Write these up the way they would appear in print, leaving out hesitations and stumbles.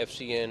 FCN,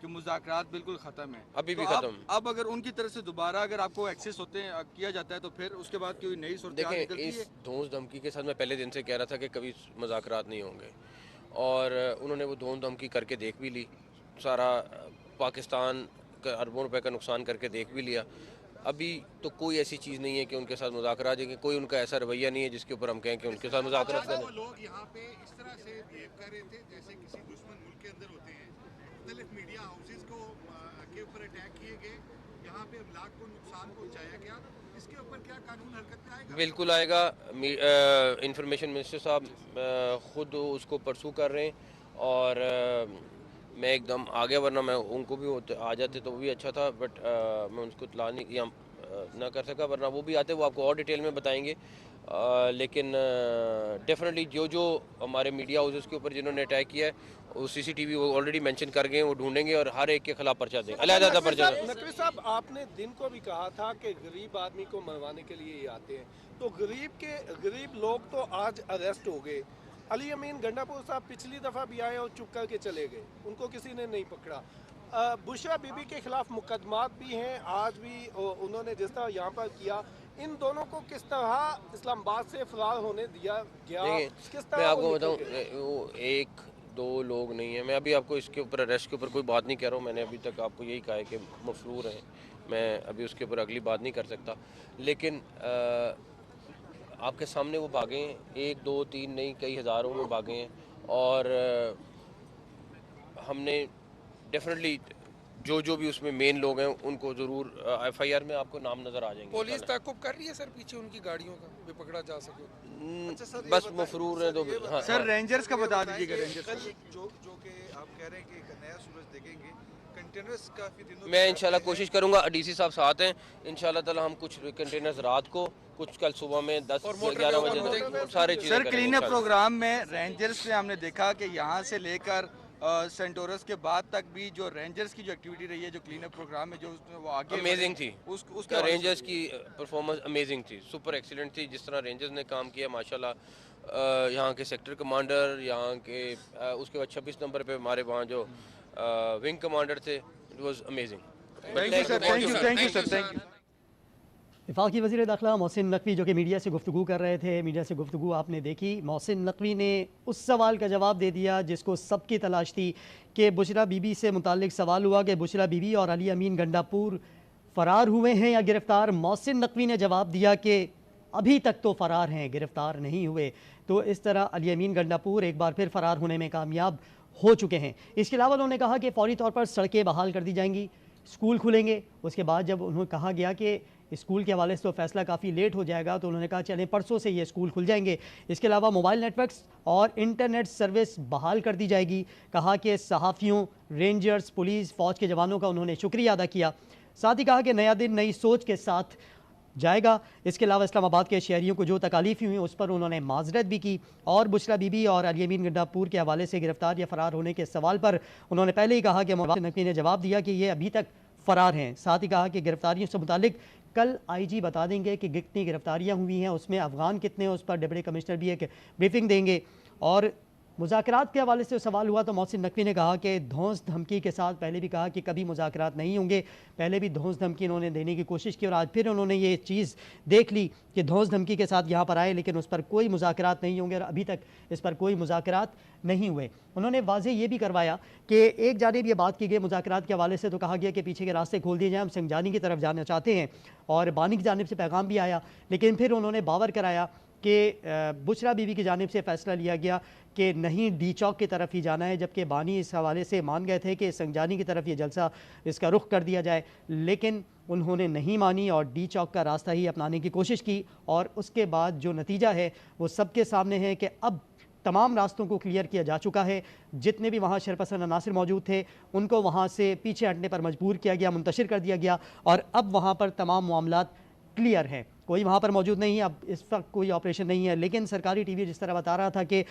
کہ مذاکرات بالکل ختم ہیں. ابھی بھی تو ختم. اب اگر ان کی طرف سے دوبارہ اگر آپ کو ایکسیس ہوتے ہیں کیا جاتا ہے تو پھر اس کے بعد کوئی نئی صورتحال دیکھیں نکلتی ہے؟ اس دھونس دھمکی کے ساتھ میں پہلے دن سے کہہ رہا تھا کہ کبھی مذاکرات نہیں ہوں گے، اور انہوں نے وہ دھونس دھمکی کر کے دیکھ بھی لی، سارا پاکستان کا اربوں روپے کا نقصان کر کے دیکھ بھی لیا. ابھی تو کوئی ایسی چیز نہیں ہے کہ ان کے ساتھ مذاکرات ہیں، کوئی ان کا ایسا رویہ نہیں ہے جس کے اوپر ہم کہیں کہ ان کے ساتھ مذاکرات کریں. وہ لوگ یہاں پہ اس طرح سے بیہیو کر رہے تھے جیسے کسی دشمن ملک کے اندر ہوتے ہیں. مختلف میڈیا ہاؤسز کو کے اوپر اٹیک کیے گئے، یہاں پہ املاک کو نقصان پہنچایا گیا. اس کے اوپر کیا قانون حرکت میں آئے گا؟ بالکل آئے گا. انفارمیشن منسٹر صاحب خود اس کو پرسو کر رہے ہیں، اور میں ایک دم آگے، ورنہ میں ان کو بھی آ جاتے تو وہ بھی اچھا تھا، بٹ میں ان کو اطلاع نہ کر سکا، ورنہ وہ بھی آتے وہ آپ کو اور ڈیٹیل میں بتائیں گے. لیکن ڈیفینیٹلی جو ہمارے میڈیا ہاؤسز کے اوپر جنہوں نے اٹیک کیا ہے وہ سی سی ٹی وی وہ آلریڈی مینشن کر گئے ہیں، وہ ڈھونڈیں گے اور ہر ایک کے خلاف پرچہ دیں گے، علیحدہ پرچہ دیں گے. نقوی صاحب، آپ نے دن کو بھی کہا تھا کہ غریب آدمی کو مروانے کے لیے ہی آتے ہیں، تو غریب لوگ تو آج اریسٹ ہو گئے. علی امین گنڈا پور صاحب پچھلی دفعہ بھی آئے اور چپ کر کے چلے گئے، ان کو کسی نے نہیں پکڑا. بشرا بی بی کے خلاف مقدمات بھی ہیں آج بھی، انہوں نے جس طرح یہاں پر کیا. ان دونوں کو کس طرح اسلام آباد سے فرار ہونے دیا گیا؟ میں آپ کو بتاؤں، وہ ایک دو لوگ نہیں ہیں. میں ابھی آپ کو اس کے اوپر اریسٹ کے اوپر کوئی بات نہیں کہہ رہا ہوں. میں نے ابھی تک آپ کو یہی کہا ہے کہ مفرور ہیں. میں ابھی اس کے اوپر اگلی بات نہیں کر سکتا. لیکن آپ کے سامنے وہ بھاگے ہیں، ایک دو تین نہیں، کئی ہزاروں میں بھاگے ہیں، اور ہم نے ڈیفینیٹلی جو بھی اس میں مین لوگ ہیں ان کو ضرور ایف آئی آر میں آپ کو نام نظر آ جائیں گے. پولیس تعاقب کر رہی ہے سر پیچھے ان کی گاڑیوں کا بھی پکڑا جا سکے؟ بس مفرور ہیں تو سر رینجرز کا بتا دیجیے گا. رینجرز جو کہ آپ کہہ رہے ہیں کہ ایک نیا سورج دیکھیں گے، کنٹینرز کافی دنوں میں انشاءاللہ کوشش کروں گا. ڈی سی صاحب ساتھ ہیں انشاءاللہ تعالی. ہم کچھ کنٹینرز رات کو، کچھ کل صبح میں 10-11 بجے تک سارے چیزیں سر کریں گے. کلین اپ پروگرام میں رینجرز سے ہم نے دیکھا کہ یہاں سے لے کر سینٹورس کے بعد تک بھی جو رینجرز کی جو ایکٹیویٹی رہی ہے، جو کلین اپ پروگرام میں جو وہ آگے امیزنگ تھی. اس رینجرز کی پرفارمنس امیزنگ تھی، سپر ایکسیلنٹ تھی. جس طرح رینجرز نے کام کیا ماشاءاللہ، یہاں کے سیکٹر کمانڈر، یہاں کے اس کے بعد 26 نمبر پہ ہمارے وہاں جو ونگ کمانڈر تھے، it was amazing. Thank you sir. وفاقی وزیر داخلہ محسن نقوی جو کہ میڈیا سے گفتگو کر رہے تھے، میڈیا سے گفتگو آپ نے دیکھی. محسن نقوی نے اس سوال کا جواب دے دیا جس کو سب کی تلاش تھی، کہ بشرا بی بی سے متعلق سوال ہوا کہ بشرا بی بی اور علی امین گنڈا پور فرار ہوئے ہیں یا گرفتار. محسن نقوی نے جواب دیا کہ ابھی تک تو فرار ہیں، گرفتار نہیں ہوئے. تو اس طرح علی امین گنڈا پور ایک بار پھر فرار ہونے میں کامیاب ہو چکے ہیں. اس کے علاوہ انہوں نے کہا کہ فوری طور پر سڑکیں بحال کر دی جائیں گی، اسکول کھلیں گے. اس کے بعد جب انہوں نے کہا گیا کہ اسکول کے حوالے سے تو فیصلہ کافی لیٹ ہو جائے گا، تو انہوں نے کہا چلیں پرسوں سے یہ اسکول کھل جائیں گے. اس کے علاوہ موبائل نیٹ ورکس اور انٹرنیٹ سروس بحال کر دی جائے گی. کہا کہ صحافیوں، رینجرز، پولیس، فوج کے جوانوں کا انہوں نے شکریہ ادا کیا. ساتھ ہی کہا کہ نیا دن نئی سوچ کے ساتھ جائے گا. اس کے علاوہ اسلام آباد کے شہریوں کو جو تکالیف ہوئی اس پر انہوں نے معذرت بھی کی. اور بشرا بی بی اور علی امین گنڈا پور کے حوالے سے گرفتار یا فرار ہونے کے سوال پر انہوں نے پہلے ہی کہا کہ محسن نقوی نے جواب دیا کہ یہ ابھی تک فرار ہیں. ساتھ ہی کہا کہ گرفتاریوں سے متعلق کل آئی جی بتا دیں گے کہ کتنی گرفتاریاں ہوئی ہیں، اس میں افغان کتنے ہیں، اس پر ڈپٹی کمشنر بھی ایک بریفنگ دیں گے. اور مذاکرات کے حوالے سے سوال ہوا تو محسن نقوی نے کہا کہ دھونس دھمکی کے ساتھ پہلے بھی کہا کہ کبھی مذاکرات نہیں ہوں گے. پہلے بھی دھونس دھمکی انہوں نے دینے کی کوشش کی اور آج پھر انہوں نے یہ چیز دیکھ لی کہ دھونس دھمکی کے ساتھ یہاں پر آئے لیکن اس پر کوئی مذاکرات نہیں ہوں گے، اور ابھی تک اس پر کوئی مذاکرات نہیں ہوئے. انہوں نے واضح یہ بھی کروایا کہ ایک جانب یہ بات کی گئی مذاکرات کے حوالے سے، تو کہا گیا کہ پیچھے کے راستے کھول دیے جائیں، ہم سنگجانی کی طرف جانا چاہتے ہیں. اور بانی کی جانب سے پیغام بھی آیا، لیکن پھر انہوں نے باور کرایا کہ بشرا بی بی کی جانب سے فیصلہ لیا گیا کہ نہیں ڈی چوک کی طرف ہی جانا ہے، جبکہ بانی اس حوالے سے مان گئے تھے کہ سنگجانی کی طرف یہ جلسہ اس کا رخ کر دیا جائے. لیکن انہوں نے نہیں مانی اور ڈی چوک کا راستہ ہی اپنانے کی کوشش کی. اور اس کے بعد جو نتیجہ ہے وہ سب کے سامنے ہے کہ اب تمام راستوں کو کلیئر کیا جا چکا ہے. جتنے بھی وہاں شرپسند عناصر موجود تھے ان کو وہاں سے پیچھے ہٹنے پر مجبور کیا گیا، منتشر کر دیا گیا، اور اب وہاں پر تمام معاملات کلیئر ہیں. کوئی وہاں پر موجود نہیں ہے. اب اس وقت کوئی آپریشن نہیں ہے، لیکن سرکاری ٹی وی جس طرح بتا رہا تھا کہ